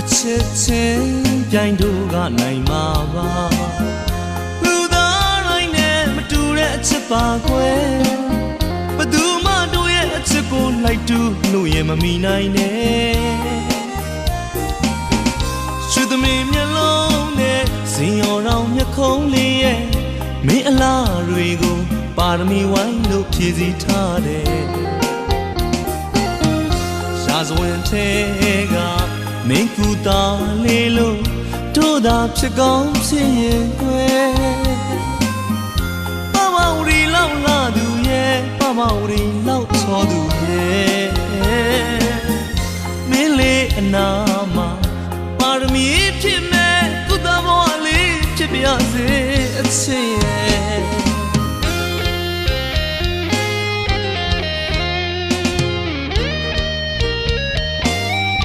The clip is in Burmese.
အချစ်ချင်းပြိုင်တို့ကနိုင်မှာပါလူသားတိုင်းနဲ့မတူတဲ့အချစ်ပါကွယ်ဘသူမှတို့ရဲ့အချစ်ကိုလိုက်တူလို့ရင်မမီနိုင်နဲ့ရွှေသမီးမျက်လုံးနဲ့ဇင်ရော်တော်မျက်ခုံးလေးရဲ့မင်းအလားတွေကိုပါရမီဝိုင်းလို့ဖြည့်စည်းထားတယ်ရာဇဝင်ထဲကမင်းကူတာလေးလို့တို့သာဖြစ်ကောင်းဖြစ်ရင်ကွယ်ပမဝရီလောက်လာသူရဲ့ပမဝရီလောက်ချောသူရဲ့မင်းလေးအနာမှာပါရမီဖြစ်မဲ့ကုသဘဝလေးဖြစ်ပါစေအချစ်ရဲ့